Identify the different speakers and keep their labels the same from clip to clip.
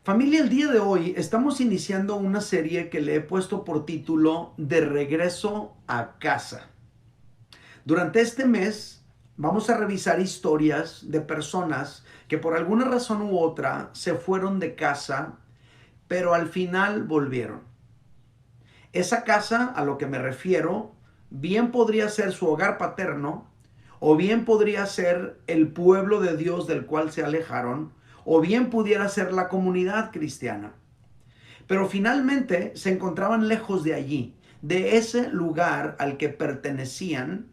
Speaker 1: Familia, el día de hoy estamos iniciando una serie que le he puesto por título De regreso a casa. Durante este mes vamos a revisar historias de personas que por alguna razón u otra se fueron de casa, pero al final volvieron. Esa casa a lo que me refiero bien podría ser su hogar paterno, o bien podría ser el pueblo de Dios del cual se alejaron, o bien pudiera ser la comunidad cristiana. Pero finalmente se encontraban lejos de allí, de ese lugar al que pertenecían,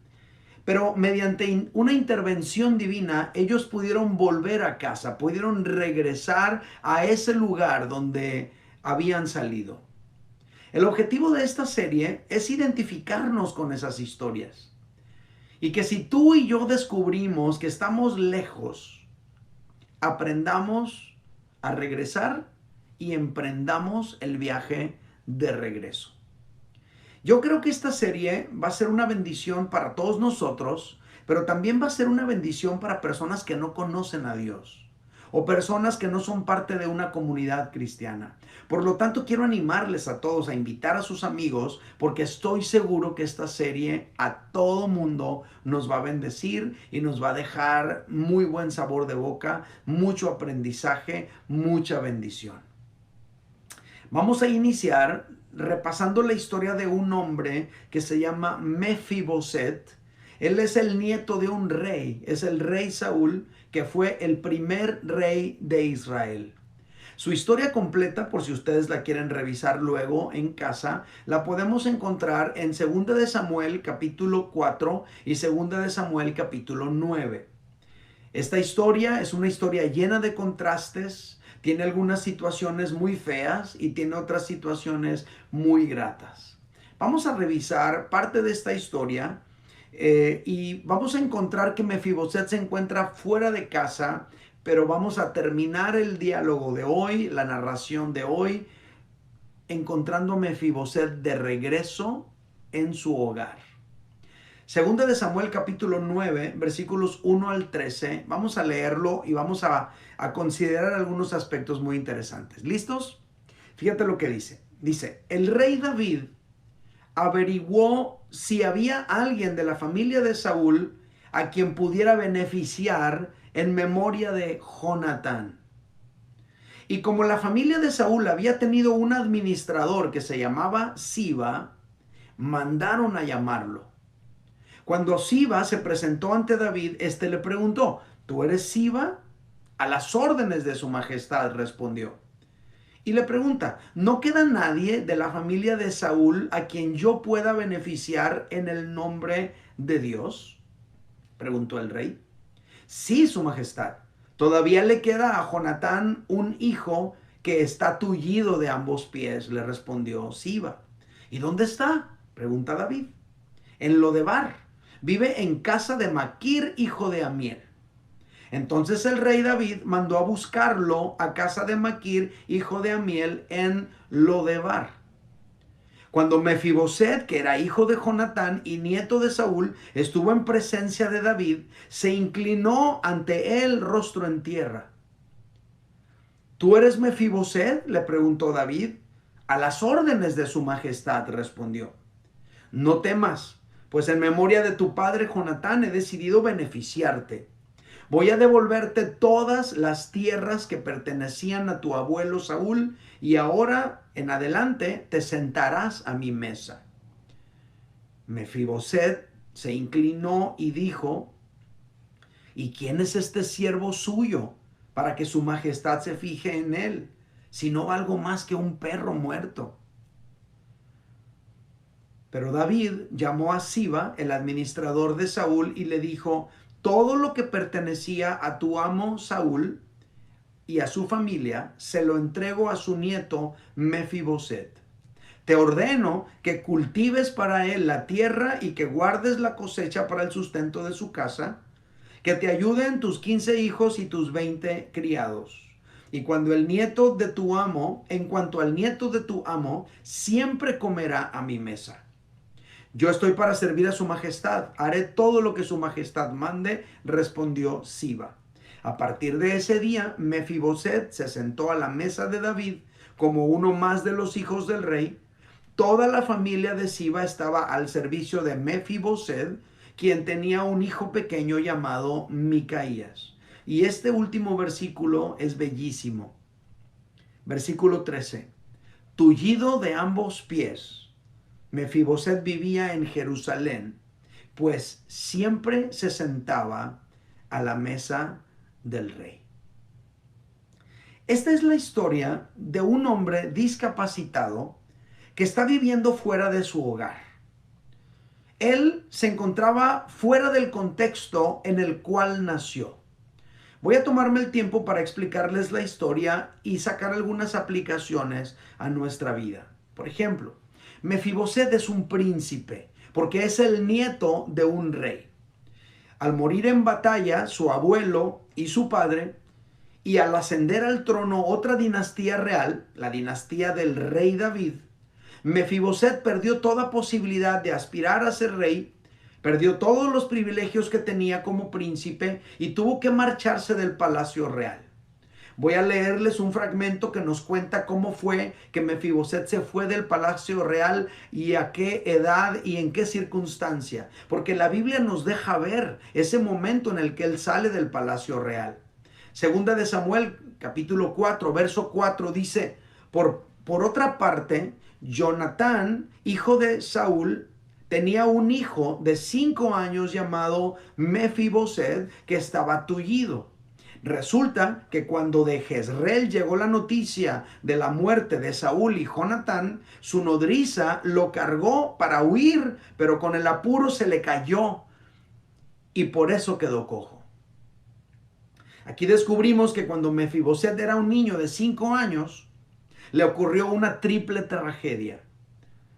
Speaker 1: pero mediante una intervención divina ellos pudieron volver a casa, pudieron regresar a ese lugar donde habían salido. El objetivo de esta serie es identificarnos con esas historias. Y que si tú y yo descubrimos que estamos lejos, aprendamos a regresar y emprendamos el viaje de regreso. Yo creo que esta serie va a ser una bendición para todos nosotros, pero también va a ser una bendición para personas que no conocen a Dios o personas que no son parte de una comunidad cristiana. Por lo tanto, quiero animarles a todos a invitar a sus amigos, porque estoy seguro que esta serie a todo mundo nos va a bendecir y nos va a dejar muy buen sabor de boca, mucho aprendizaje, mucha bendición. Vamos a iniciar repasando la historia de un hombre que se llama Mefiboset. Él es el nieto de un rey, es el rey Saúl, que fue el primer rey de Israel. Su historia completa, por si ustedes la quieren revisar luego en casa, la podemos encontrar en 2 de Samuel capítulo 4 y 2 de Samuel capítulo 9. Esta historia es una historia llena de contrastes, tiene algunas situaciones muy feas y tiene otras situaciones muy gratas. Vamos a revisar parte de esta historia y vamos a encontrar que Mefiboset se encuentra fuera de casa, pero vamos a terminar el diálogo de hoy, la narración de hoy, encontrando a Mefiboset de regreso en su hogar. Segunda de Samuel capítulo 9, versículos 1 al 13. Vamos a leerlo y vamos a considerar algunos aspectos muy interesantes. ¿Listos? Fíjate lo que dice. Dice, el rey David averiguó si había alguien de la familia de Saúl a quien pudiera beneficiar en memoria de Jonatán. Y como la familia de Saúl había tenido un administrador que se llamaba Siba, mandaron a llamarlo. Cuando Siba se presentó ante David, este le preguntó, ¿tú eres Siba? A las órdenes de su majestad, respondió. Y le pregunta, ¿no queda nadie de la familia de Saúl a quien yo pueda beneficiar en el nombre de Dios? Preguntó el rey. Sí, su majestad. Todavía le queda a Jonatán un hijo que está tullido de ambos pies, le respondió Siba. ¿Y dónde está? Pregunta David. En Lodebar. Vive en casa de Maquir, hijo de Amiel. Entonces el rey David mandó a buscarlo a casa de Maquir, hijo de Amiel, en Lodebar. Cuando Mefiboset, que era hijo de Jonatán y nieto de Saúl, estuvo en presencia de David, se inclinó ante él rostro en tierra. ¿Tú eres Mefiboset?, le preguntó David. A las órdenes de su majestad, respondió. No temas, pues en memoria de tu padre Jonatán he decidido beneficiarte. Voy a devolverte todas las tierras que pertenecían a tu abuelo Saúl, y ahora en adelante te sentarás a mi mesa. Mefiboset se inclinó y dijo, ¿y quién es este siervo suyo para que su majestad se fije en él, si no valgo más que un perro muerto? Pero David llamó a Siba, el administrador de Saúl, y le dijo, todo lo que pertenecía a tu amo Saúl y a su familia, se lo entrego a su nieto Mefiboset. Te ordeno que cultives para él la tierra y que guardes la cosecha para el sustento de su casa, que te ayuden tus 15 hijos y tus 20 criados. Y cuando el nieto de tu amo, en cuanto al nieto de tu amo, siempre comerá a mi mesa. Yo estoy para servir a su majestad. Haré todo lo que su majestad mande, respondió Siba. A partir de ese día, Mefiboset se sentó a la mesa de David como uno más de los hijos del rey. Toda la familia de Siba estaba al servicio de Mefiboset, quien tenía un hijo pequeño llamado Micaías. Y este último versículo es bellísimo. Versículo 13. Tullido de ambos pies, Mefiboset vivía en Jerusalén, pues siempre se sentaba a la mesa del rey. Esta es la historia de un hombre discapacitado que está viviendo fuera de su hogar. Él se encontraba fuera del contexto en el cual nació. Voy a tomarme el tiempo para explicarles la historia y sacar algunas aplicaciones a nuestra vida. Por ejemplo, Mefiboset es un príncipe porque es el nieto de un rey. Al morir en batalla, su abuelo y su padre, y al ascender al trono otra dinastía real, la dinastía del rey David, Mefiboset perdió toda posibilidad de aspirar a ser rey, perdió todos los privilegios que tenía como príncipe y tuvo que marcharse del palacio real. Voy a leerles un fragmento que nos cuenta cómo fue que Mefiboset se fue del palacio real y a qué edad y en qué circunstancia, porque la Biblia nos deja ver ese momento en el que él sale del palacio real. Segunda de Samuel, capítulo 4, verso 4 dice, por otra parte, Jonatán, hijo de Saúl, tenía un hijo de 5 años llamado Mefiboset que estaba tullido. Resulta que cuando de Jezreel llegó la noticia de la muerte de Saúl y Jonatán, su nodriza lo cargó para huir, pero con el apuro se le cayó y por eso quedó cojo. Aquí descubrimos que cuando Mefiboset era un niño de 5 años, le ocurrió una triple tragedia.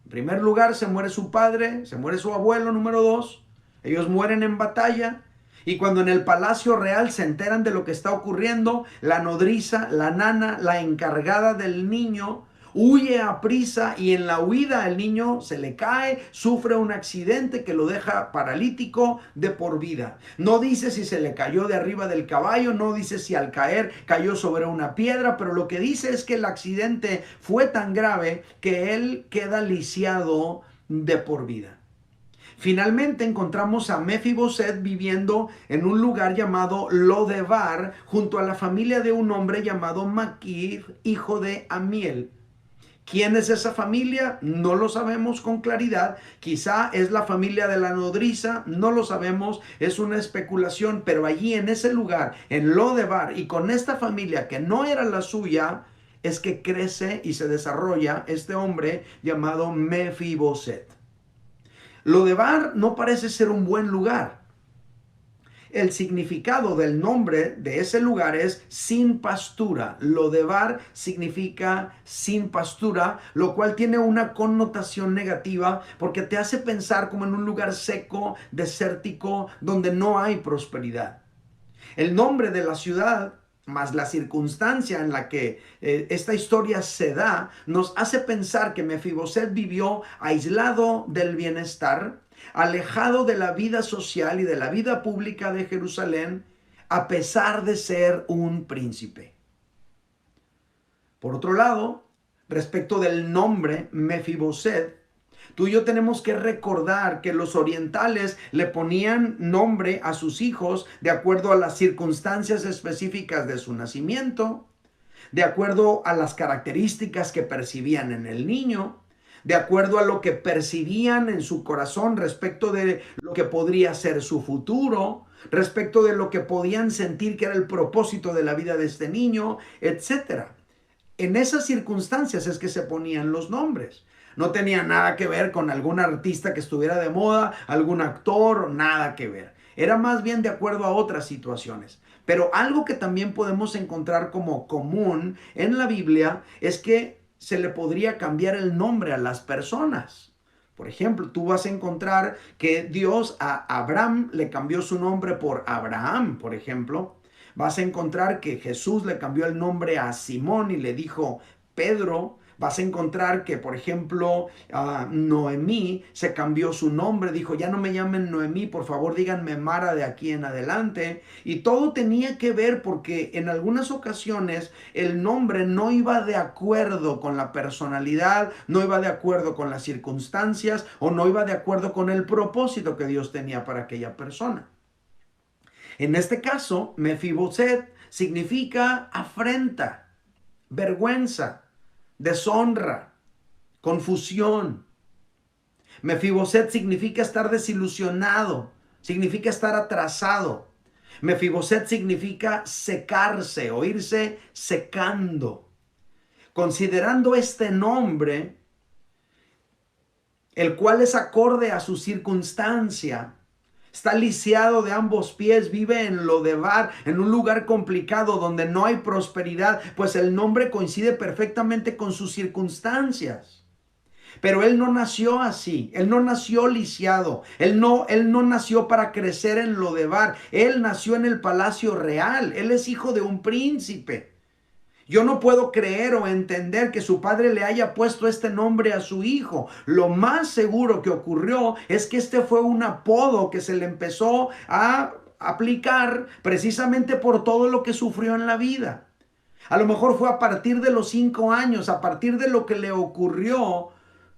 Speaker 1: En primer lugar, se muere su padre, se muere su abuelo, número 2. Ellos mueren en batalla. Y cuando en el palacio real se enteran de lo que está ocurriendo, la nodriza, la nana, la encargada del niño, huye a prisa y en la huida el niño se le cae, sufre un accidente que lo deja paralítico de por vida. No dice si se le cayó de arriba del caballo, no dice si al caer cayó sobre una piedra, pero lo que dice es que el accidente fue tan grave que él queda lisiado de por vida. Finalmente encontramos a Mefiboset viviendo en un lugar llamado Lodebar, junto a la familia de un hombre llamado Maquir, hijo de Amiel. ¿Quién es esa familia? No lo sabemos con claridad. Quizá es la familia de la nodriza, no lo sabemos, es una especulación, pero allí en ese lugar, en Lodebar, y con esta familia que no era la suya, es que crece y se desarrolla este hombre llamado Mefiboset. Lodebar no parece ser un buen lugar. El significado del nombre de ese lugar es sin pastura. Lodebar significa sin pastura, lo cual tiene una connotación negativa porque te hace pensar como en un lugar seco, desértico, donde no hay prosperidad. El nombre de la ciudad más la circunstancia en la que esta historia se da, nos hace pensar que Mefiboset vivió aislado del bienestar, alejado de la vida social y de la vida pública de Jerusalén, a pesar de ser un príncipe. Por otro lado, respecto del nombre Mefiboset, tú y yo tenemos que recordar que los orientales le ponían nombre a sus hijos de acuerdo a las circunstancias específicas de su nacimiento, de acuerdo a las características que percibían en el niño, de acuerdo a lo que percibían en su corazón respecto de lo que podría ser su futuro, respecto de lo que podían sentir que era el propósito de la vida de este niño, etc. En esas circunstancias es que se ponían los nombres. No tenía nada que ver con algún artista que estuviera de moda, algún actor, nada que ver. Era más bien de acuerdo a otras situaciones. Pero algo que también podemos encontrar como común en la Biblia es que se le podría cambiar el nombre a las personas. Por ejemplo, tú vas a encontrar que Dios a Abraham le cambió su nombre por Abraham, por ejemplo. Vas a encontrar que Jesús le cambió el nombre a Simón y le dijo Pedro. Vas a encontrar que, por ejemplo, Noemí se cambió su nombre, dijo, ya no me llamen Noemí, por favor díganme Mara de aquí en adelante. Y todo tenía que ver porque en algunas ocasiones el nombre no iba de acuerdo con la personalidad, no iba de acuerdo con las circunstancias o no iba de acuerdo con el propósito que Dios tenía para aquella persona. En este caso, Mefiboset significa afrenta, vergüenza, deshonra, confusión. Mefiboset significa estar desilusionado, significa estar atrasado. Mefiboset significa secarse o irse secando. Considerando este nombre, el cual es acorde a su circunstancia, está lisiado de ambos pies, vive en Lodebar, en un lugar complicado donde no hay prosperidad, pues el nombre coincide perfectamente con sus circunstancias. Pero él no nació así, él no nació lisiado, él no nació para crecer en Lodebar, él nació en el palacio real, él es hijo de un príncipe. Yo no puedo creer o entender que su padre le haya puesto este nombre a su hijo. Lo más seguro que ocurrió es que este fue un apodo que se le empezó a aplicar precisamente por todo lo que sufrió en la vida. A lo mejor fue a partir de los 5 años, a partir de lo que le ocurrió,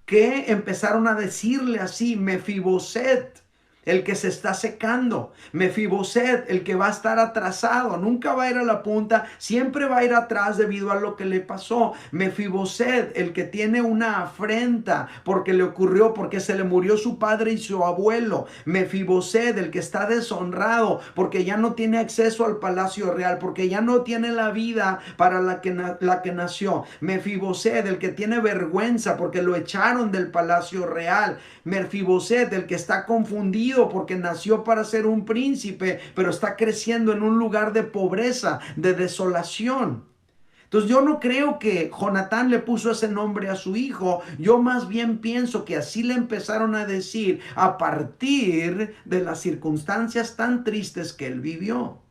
Speaker 1: que empezaron a decirle así, Mefiboset, el que se está secando, Mefiboset, el que va a estar atrasado, nunca va a ir a la punta, siempre va a ir atrás debido a lo que le pasó. Mefiboset, el que tiene una afrenta porque le ocurrió, porque se le murió su padre y su abuelo. Mefiboset, el que está deshonrado porque ya no tiene acceso al palacio real, porque ya no tiene la vida para la que nació. Mefiboset, el que tiene vergüenza porque lo echaron del palacio real. Mefiboset, el que está confundido porque nació para ser un príncipe, pero está creciendo en un lugar de pobreza, de desolación. Entonces yo no creo que Jonatán le puso ese nombre a su hijo, yo más bien pienso que así le empezaron a decir a partir de las circunstancias tan tristes que él vivió.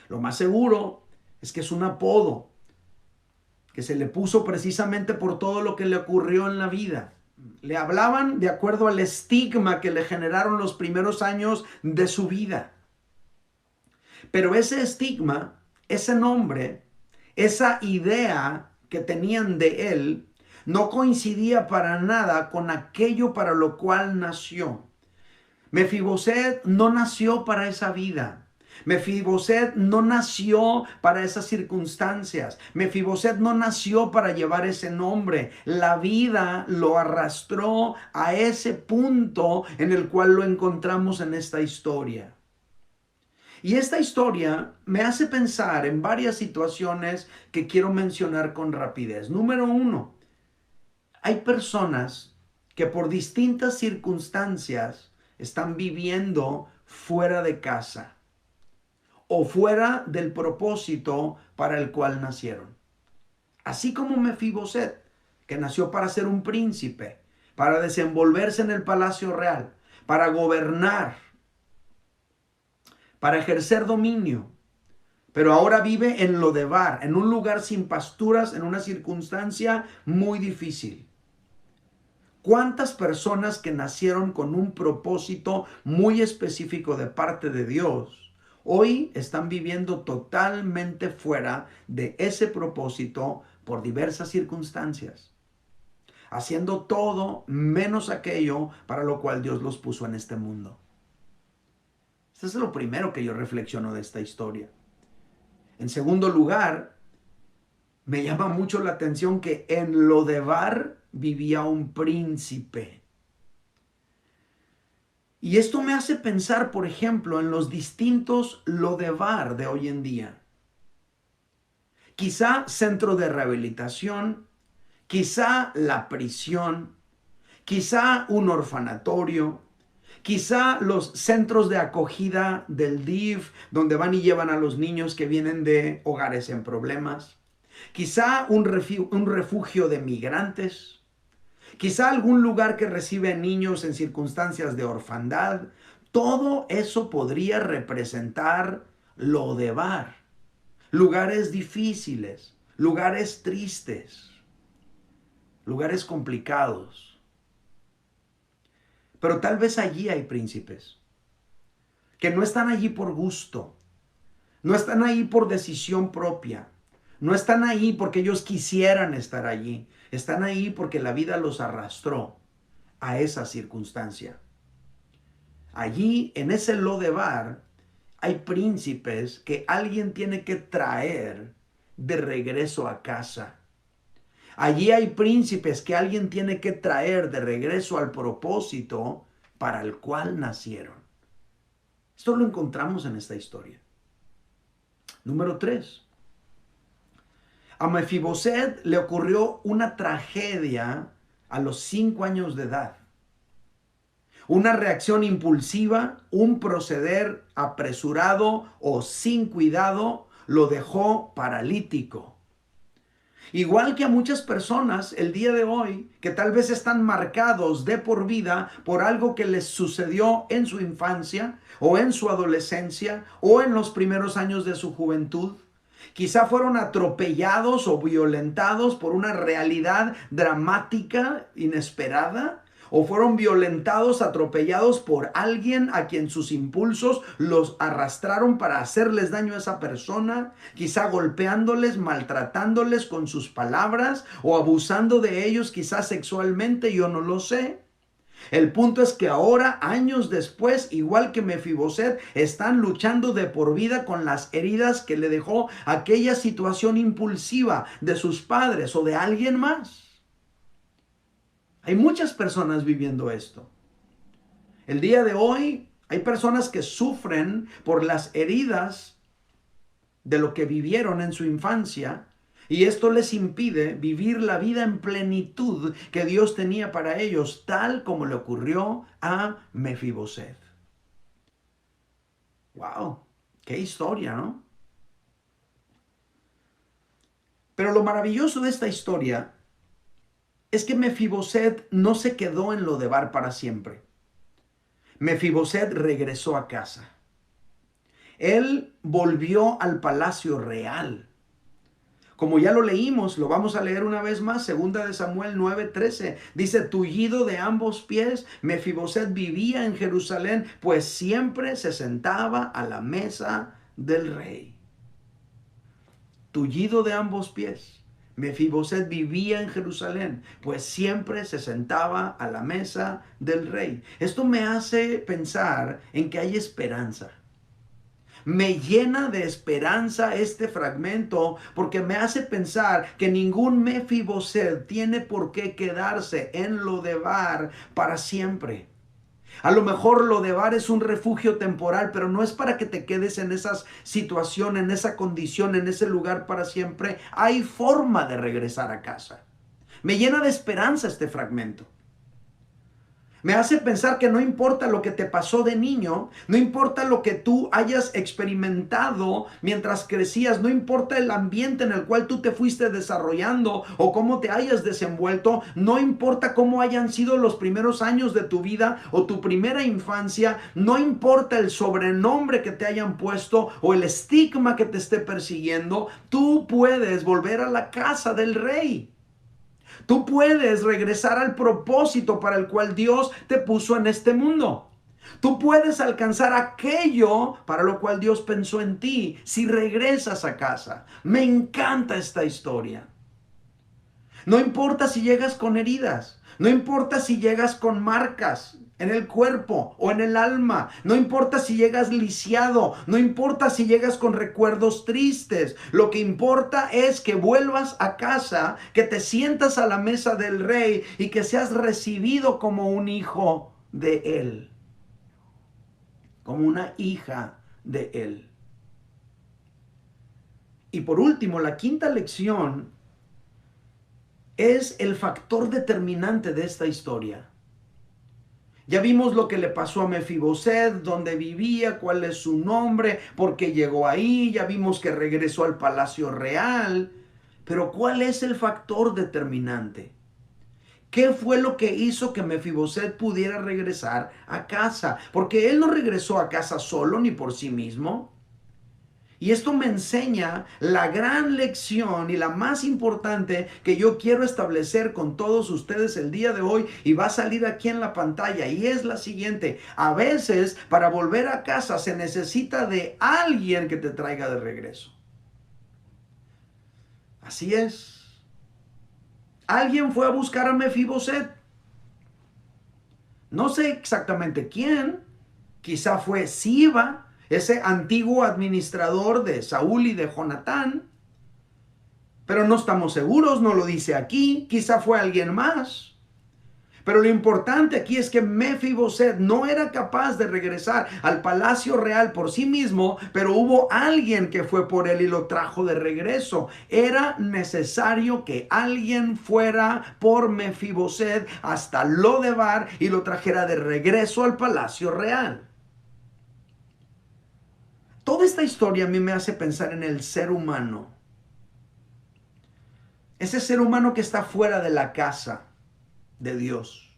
Speaker 1: Lo más seguro es que es un apodo que se le puso precisamente por todo lo que le ocurrió en la vida. Le hablaban de acuerdo al estigma que le generaron los primeros años de su vida. Pero ese estigma, ese nombre, esa idea que tenían de él, no coincidía para nada con aquello para lo cual nació. Mefiboset no nació para esa vida. Mefiboset no nació para esas circunstancias. Mefiboset no nació para llevar ese nombre. La vida lo arrastró a ese punto en el cual lo encontramos en esta historia. Y esta historia me hace pensar en varias situaciones que quiero mencionar con rapidez. Número uno, hay personas que por distintas circunstancias están viviendo fuera de casa o fuera del propósito para el cual nacieron. Así como Mefiboset, que nació para ser un príncipe, para desenvolverse en el palacio real, para gobernar, para ejercer dominio, pero ahora vive en Lodebar, en un lugar sin pasturas, en una circunstancia muy difícil. ¿Cuántas personas que nacieron con un propósito muy específico de parte de Dios hoy están viviendo totalmente fuera de ese propósito por diversas circunstancias, haciendo todo menos aquello para lo cual Dios los puso en este mundo? Eso es lo primero que yo reflexiono de esta historia. En segundo lugar, me llama mucho la atención que en Lodebar vivía un príncipe. Y esto me hace pensar, por ejemplo, en los distintos Lodebar de hoy en día. Quizá centro de rehabilitación, quizá la prisión, quizá un orfanatorio, quizá los centros de acogida del DIF, donde van y llevan a los niños que vienen de hogares en problemas, quizá un refugio de migrantes, quizá algún lugar que recibe niños en circunstancias de orfandad. Todo eso podría representar Lodebar, lugares difíciles, lugares tristes. lugares complicados. Pero tal vez allí hay príncipes que no están allí por gusto, no están ahí por decisión propia, no están ahí porque ellos quisieran estar allí, están ahí porque la vida los arrastró a esa circunstancia. Allí, en ese Lodebar, hay príncipes que alguien tiene que traer de regreso a casa. Allí hay príncipes que alguien tiene que traer de regreso al propósito para el cual nacieron. Esto lo encontramos en esta historia. Número 3. A Mefiboset le ocurrió una tragedia a los 5 años de edad. Una reacción impulsiva, un proceder apresurado o sin cuidado lo dejó paralítico. Igual que a muchas personas el día de hoy que tal vez están marcados de por vida por algo que les sucedió en su infancia o en su adolescencia o en los primeros años de su juventud. Quizá fueron atropellados o violentados por una realidad dramática, inesperada, o fueron violentados, atropellados por alguien a quien sus impulsos los arrastraron para hacerles daño a esa persona, quizá golpeándoles, maltratándoles con sus palabras o abusando de ellos quizá sexualmente, yo no lo sé. El punto es que ahora, años después, igual que Mefiboset, están luchando de por vida con las heridas que le dejó aquella situación impulsiva de sus padres o de alguien más. Hay muchas personas viviendo esto. El día de hoy hay personas que sufren por las heridas de lo que vivieron en su infancia y esto les impide vivir la vida en plenitud que Dios tenía para ellos, tal como le ocurrió a Mefiboset. ¡Wow! ¡Qué historia!, ¿no? Pero lo maravilloso de esta historia es que Mefiboset no se quedó en Lodebar para siempre. Mefiboset regresó a casa. Él volvió al palacio real. Como ya lo leímos, lo vamos a leer una vez más, 2 de Samuel 9:13. Dice, tullido de ambos pies, Mefiboset vivía en Jerusalén, pues siempre se sentaba a la mesa del rey. Tullido de ambos pies. Mefiboset vivía en Jerusalén, pues siempre se sentaba a la mesa del rey. Esto me hace pensar en que hay esperanza. Me llena de esperanza este fragmento porque me hace pensar que ningún Mefiboset tiene por qué quedarse en Lodebar para siempre. A lo mejor Lodebar es un refugio temporal, pero no es para que te quedes en esa situación, en esa condición, en ese lugar para siempre. Hay forma de regresar a casa. Me llena de esperanza este fragmento. Me hace pensar que no importa lo que te pasó de niño, no importa lo que tú hayas experimentado mientras crecías, no importa el ambiente en el cual tú te fuiste desarrollando o cómo te hayas desenvuelto, no importa cómo hayan sido los primeros años de tu vida o tu primera infancia, no importa el sobrenombre que te hayan puesto o el estigma que te esté persiguiendo, tú puedes volver a la casa del rey. Tú puedes regresar al propósito para el cual Dios te puso en este mundo. Tú puedes alcanzar aquello para lo cual Dios pensó en ti si regresas a casa. Me encanta esta historia. No importa si llegas con heridas, no importa si llegas con marcas en el cuerpo o en el alma, no importa si llegas lisiado, no importa si llegas con recuerdos tristes, lo que importa es que vuelvas a casa, que te sientas a la mesa del rey y que seas recibido como un hijo de él, como una hija de él. Y por último, la quinta lección es el factor determinante de esta historia. Ya vimos lo que le pasó a Mefiboset, dónde vivía, cuál es su nombre, por qué llegó ahí, ya vimos que regresó al palacio real. Pero ¿cuál es el factor determinante? ¿Qué fue lo que hizo que Mefiboset pudiera regresar a casa? Porque él no regresó a casa solo ni por sí mismo. Y esto me enseña la gran lección y la más importante que yo quiero establecer con todos ustedes el día de hoy, y va a salir aquí en la pantalla, y es la siguiente: a veces para volver a casa se necesita de alguien que te traiga de regreso. Así es. Alguien fue a buscar a Mefiboset. No sé exactamente quién. Quizá fue Siba, ese antiguo administrador de Saúl y de Jonatán. Pero no estamos seguros, no lo dice aquí. Quizá fue alguien más. Pero lo importante aquí es que Mefiboset no era capaz de regresar al palacio real por sí mismo, pero hubo alguien que fue por él y lo trajo de regreso. Era necesario que alguien fuera por Mefiboset hasta Lodebar y lo trajera de regreso al palacio real. Toda esta historia a mí me hace pensar en el ser humano. Ese ser humano que está fuera de la casa de Dios.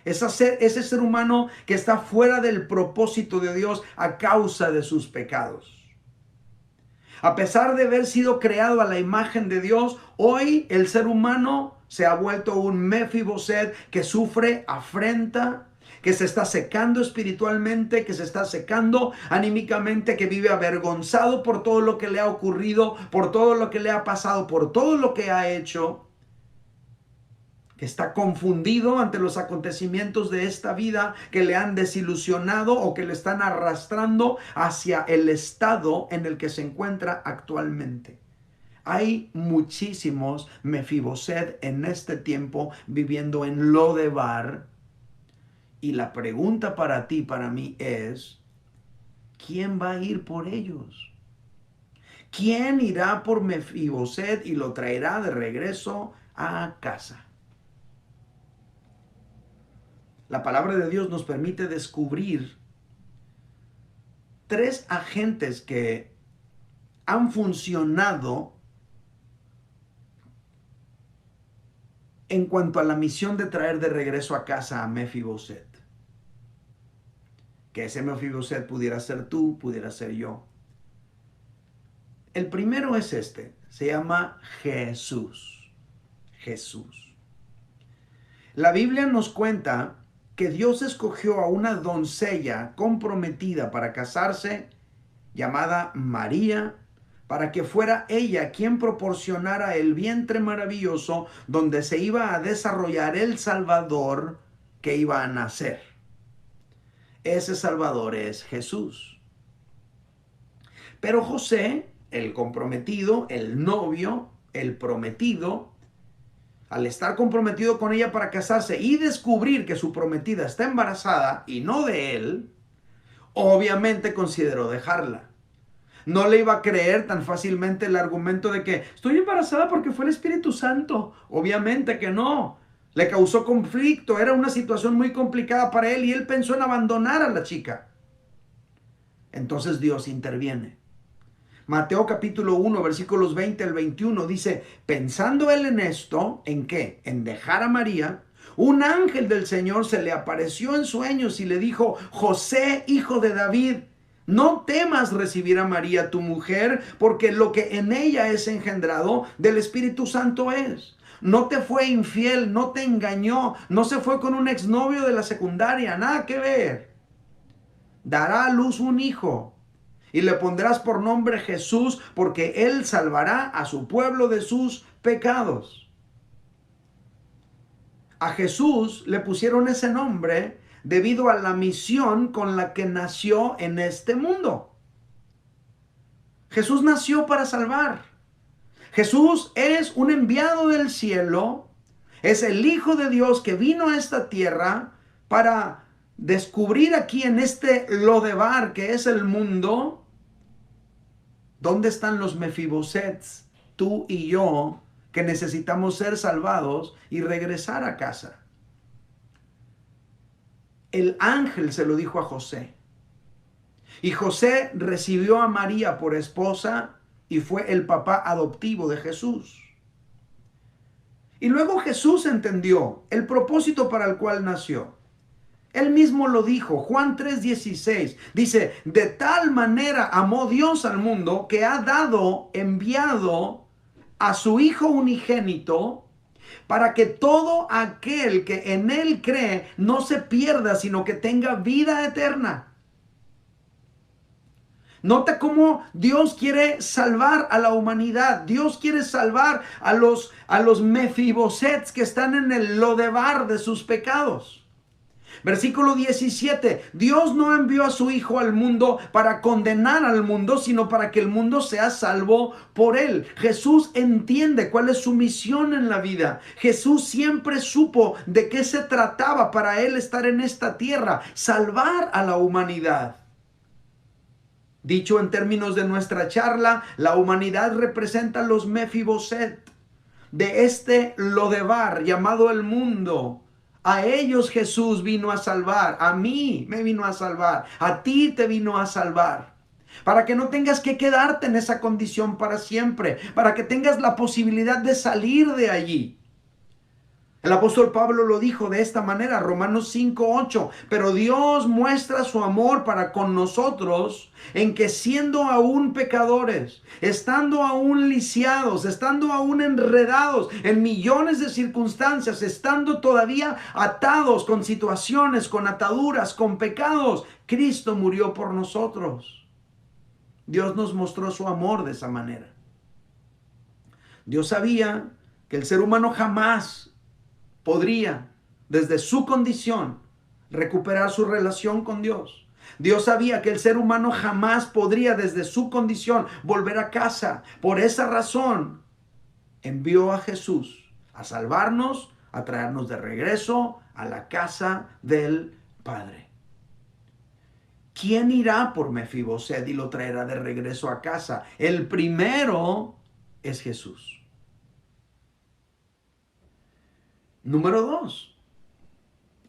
Speaker 1: Ese ser humano que está fuera del propósito de Dios a causa de sus pecados. A pesar de haber sido creado a la imagen de Dios, hoy el ser humano se ha vuelto un Mefiboset que sufre afrenta, que se está secando espiritualmente, que se está secando anímicamente, que vive avergonzado por todo lo que le ha ocurrido, por todo lo que le ha pasado, por todo lo que ha hecho, que está confundido ante los acontecimientos de esta vida que le han desilusionado o que le están arrastrando hacia el estado en el que se encuentra actualmente. Hay muchísimos Mefiboset en este tiempo viviendo en Lodebar. Y la pregunta para ti, para mí es: ¿quién va a ir por ellos? ¿Quién irá por Mefiboset y lo traerá de regreso a casa? La palabra de Dios nos permite descubrir 3 agentes que han funcionado en cuanto a la misión de traer de regreso a casa a Mefiboset. Que ese Mefiboset pudiera ser tú, pudiera ser yo. El primero es este, se llama Jesús. Jesús. La Biblia nos cuenta que Dios escogió a una doncella comprometida para casarse, llamada María, para que fuera ella quien proporcionara el vientre maravilloso donde se iba a desarrollar el Salvador que iba a nacer. Ese Salvador es Jesús. Pero José, el comprometido, el novio, el prometido, al estar comprometido con ella para casarse y descubrir que su prometida está embarazada y no de él, obviamente consideró dejarla. No le iba a creer tan fácilmente el argumento de que estoy embarazada porque fue el Espíritu Santo. Obviamente que no. Le causó conflicto, era una situación muy complicada para él y él pensó en abandonar a la chica. Entonces Dios interviene. Mateo capítulo 1, versículos 20 al 21 dice: pensando él en esto, ¿en qué? En dejar a María, un ángel del Señor se le apareció en sueños y le dijo: José, hijo de David, no temas recibir a María tu mujer, porque lo que en ella es engendrado del Espíritu Santo es. No te fue infiel, no te engañó, no se fue con un exnovio de la secundaria, nada que ver. Dará a luz un hijo y le pondrás por nombre Jesús, porque él salvará a su pueblo de sus pecados. A Jesús le pusieron ese nombre debido a la misión con la que nació en este mundo. Jesús nació para salvar. Jesús es un enviado del cielo, es el Hijo de Dios que vino a esta tierra para descubrir aquí en este Lodebar que es el mundo, ¿dónde están los Mefibosets, tú y yo, que necesitamos ser salvados y regresar a casa? El ángel se lo dijo a José. Y José recibió a María por esposa y fue el papá adoptivo de Jesús. Y luego Jesús entendió el propósito para el cual nació. Él mismo lo dijo, Juan 3:16, dice, de tal manera amó Dios al mundo que ha enviado a su Hijo unigénito, para que todo aquel que en Él cree no se pierda, sino que tenga vida eterna. Nota cómo Dios quiere salvar a la humanidad. Dios quiere salvar a los Mefibosets que están en el lodebar de sus pecados. Versículo 17, Dios no envió a su Hijo al mundo para condenar al mundo, sino para que el mundo sea salvo por él. Jesús entiende cuál es su misión en la vida. Jesús siempre supo de qué se trataba para él estar en esta tierra, salvar a la humanidad. Dicho en términos de nuestra charla, la humanidad representa los Mefiboset de este lodebar llamado el mundo. A ellos Jesús vino a salvar, a mí me vino a salvar, a ti te vino a salvar. Para que no tengas que quedarte en esa condición para siempre, para que tengas la posibilidad de salir de allí. El apóstol Pablo lo dijo de esta manera, Romanos 5:8, pero Dios muestra su amor para con nosotros en que siendo aún pecadores, estando aún lisiados, estando aún enredados en millones de circunstancias, estando todavía atados con situaciones, con ataduras, con pecados, Cristo murió por nosotros. Dios nos mostró su amor de esa manera. Dios sabía que el ser humano jamás podría, desde su condición, recuperar su relación con Dios. Dios sabía que el ser humano jamás podría, desde su condición, volver a casa. Por esa razón, envió a Jesús a salvarnos, a traernos de regreso a la casa del Padre. ¿Quién irá por Mefiboset y lo traerá de regreso a casa? El primero es Jesús. Número 2,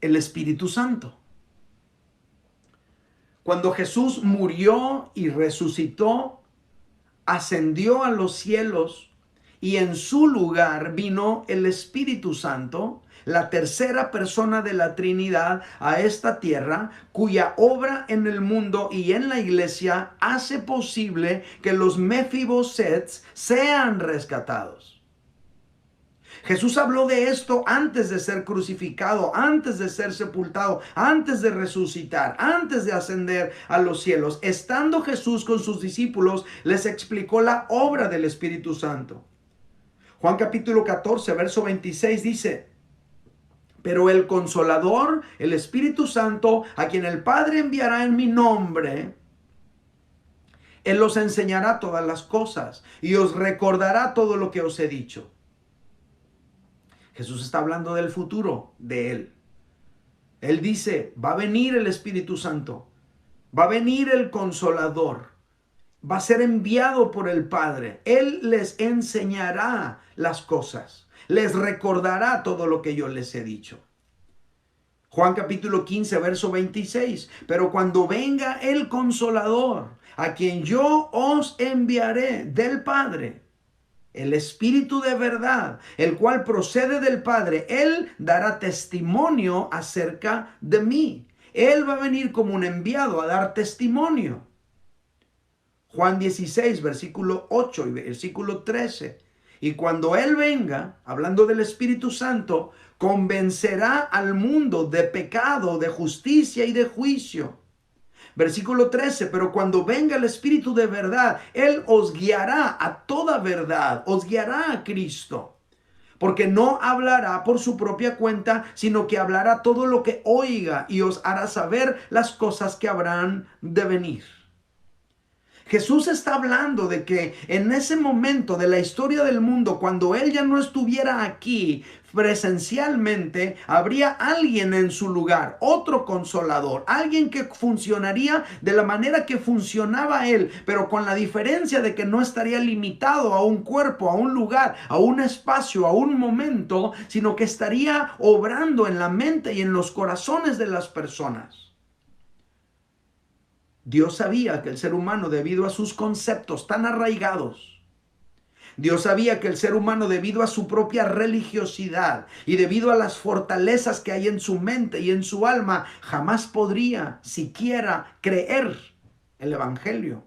Speaker 1: el Espíritu Santo. Cuando Jesús murió y resucitó, ascendió a los cielos y en su lugar vino el Espíritu Santo, la tercera persona de la Trinidad, a esta tierra, cuya obra en el mundo y en la iglesia hace posible que los Mefibosets sean rescatados. Jesús habló de esto antes de ser crucificado, antes de ser sepultado, antes de resucitar, antes de ascender a los cielos. Estando Jesús con sus discípulos, les explicó la obra del Espíritu Santo. Juan capítulo 14, verso 26 dice, pero el Consolador, el Espíritu Santo, a quien el Padre enviará en mi nombre, Él os enseñará todas las cosas y os recordará todo lo que os he dicho. Jesús está hablando del futuro de Él. Él dice, va a venir el Espíritu Santo, va a venir el Consolador, va a ser enviado por el Padre. Él les enseñará las cosas, les recordará todo lo que yo les he dicho. Juan capítulo 15, verso 26, pero cuando venga el Consolador, a quien yo os enviaré del Padre, el Espíritu de verdad, el cual procede del Padre, Él dará testimonio acerca de mí. Él va a venir como un enviado a dar testimonio. Juan 16, versículo 8 y versículo 13. Y cuando Él venga, hablando del Espíritu Santo, convencerá al mundo de pecado, de justicia y de juicio. Versículo 13, pero cuando venga el Espíritu de verdad, Él os guiará a toda verdad, os guiará a Cristo. Porque no hablará por su propia cuenta, sino que hablará todo lo que oiga y os hará saber las cosas que habrán de venir. Jesús está hablando de que en ese momento de la historia del mundo, cuando Él ya no estuviera aquí presencialmente, habría alguien en su lugar, otro consolador, alguien que funcionaría de la manera que funcionaba Él, pero con la diferencia de que no estaría limitado a un cuerpo, a un lugar, a un espacio, a un momento, sino que estaría obrando en la mente y en los corazones de las personas. Dios sabía que el ser humano, debido a sus conceptos tan arraigados, Dios sabía que el ser humano, debido a su propia religiosidad y debido a las fortalezas que hay en su mente y en su alma, jamás podría siquiera creer el Evangelio,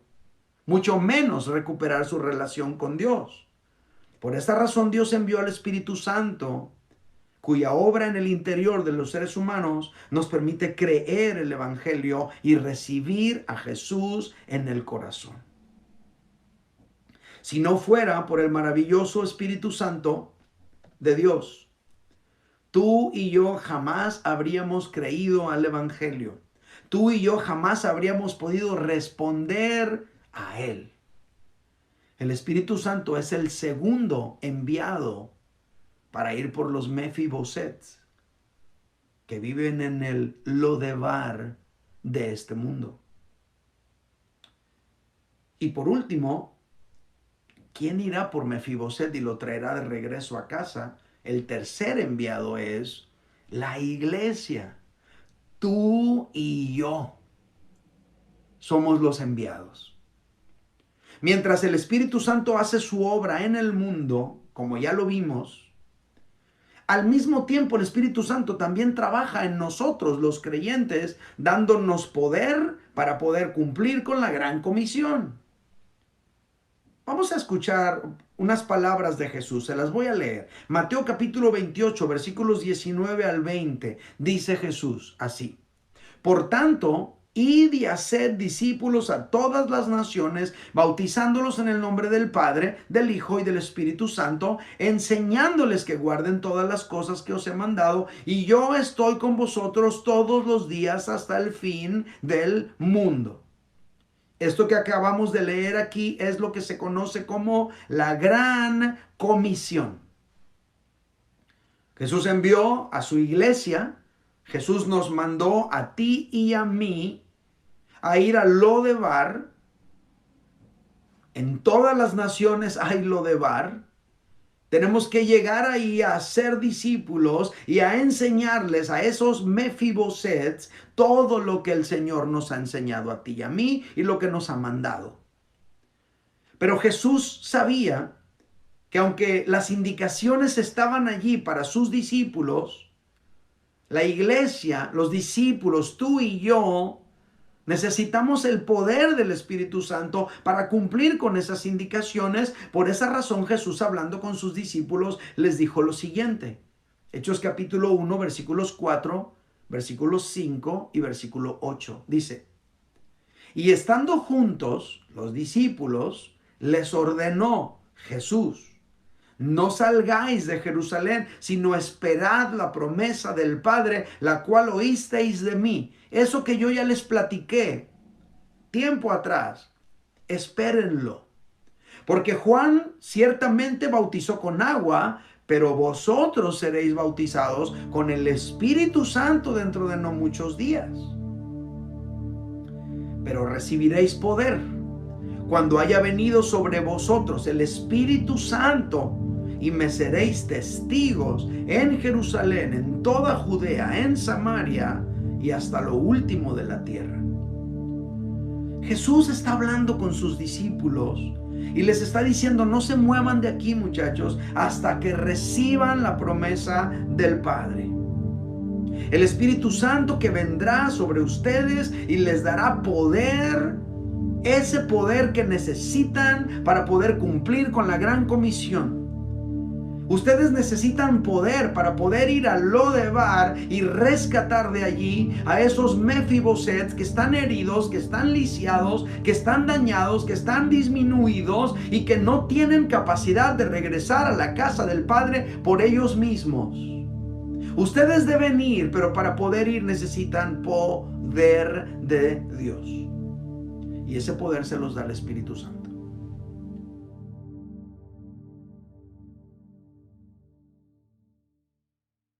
Speaker 1: mucho menos recuperar su relación con Dios. Por esta razón Dios envió al Espíritu Santo, cuya obra en el interior de los seres humanos nos permite creer el Evangelio y recibir a Jesús en el corazón. Si no fuera por el maravilloso Espíritu Santo de Dios, tú y yo jamás habríamos creído al Evangelio. Tú y yo jamás habríamos podido responder a Él. El Espíritu Santo es el segundo enviado para ir por los Mefibosets que viven en el Lodebar de este mundo. Y por último, ¿quién irá por Mefiboset y lo traerá de regreso a casa? El tercer enviado es la iglesia. Tú y yo somos los enviados. Mientras el Espíritu Santo hace su obra en el mundo, como ya lo vimos, al mismo tiempo el Espíritu Santo también trabaja en nosotros, los creyentes, dándonos poder para poder cumplir con la gran comisión. Vamos a escuchar unas palabras de Jesús, se las voy a leer. Mateo capítulo 28, versículos 19 al 20, dice Jesús así: Por tanto, id y haced discípulos a todas las naciones, bautizándolos en el nombre del Padre, del Hijo y del Espíritu Santo, enseñándoles que guarden todas las cosas que os he mandado, y yo estoy con vosotros todos los días hasta el fin del mundo. Esto que acabamos de leer aquí es lo que se conoce como la gran comisión. Jesús envió a su iglesia, Jesús nos mandó a ti y a mí a ir a Lodebar. En todas las naciones hay Lodebar. Tenemos que llegar ahí a ser discípulos y a enseñarles a esos Mefibosets todo lo que el Señor nos ha enseñado a ti y a mí y lo que nos ha mandado. Pero Jesús sabía que aunque las indicaciones estaban allí para sus discípulos, la iglesia, los discípulos, tú y yo, necesitamos el poder del Espíritu Santo para cumplir con esas indicaciones. Por esa razón Jesús, hablando con sus discípulos, les dijo lo siguiente. Hechos capítulo 1, versículos 4, versículos 5 y versículo 8. Dice: Y estando juntos los discípulos, les ordenó Jesús: No salgáis de Jerusalén, sino esperad la promesa del Padre, la cual oísteis de mí. Eso que yo ya les platiqué tiempo atrás, espérenlo. Porque Juan ciertamente bautizó con agua, pero vosotros seréis bautizados con el Espíritu Santo dentro de no muchos días. Pero recibiréis poder cuando haya venido sobre vosotros el Espíritu Santo, y me seréis testigos en Jerusalén, en toda Judea, en Samaria y hasta lo último de la tierra. Jesús está hablando con sus discípulos y les está diciendo: no se muevan de aquí, muchachos, hasta que reciban la promesa del Padre. El Espíritu Santo que vendrá sobre ustedes y les dará poder, ese poder que necesitan para poder cumplir con la gran comisión. Ustedes necesitan poder para poder ir a Lodebar y rescatar de allí a esos Mefibosets que están heridos, que están lisiados, que están dañados, que están disminuidos y que no tienen capacidad de regresar a la casa del Padre por ellos mismos. Ustedes deben ir, pero para poder ir necesitan poder de Dios. Y ese poder se los da el Espíritu Santo.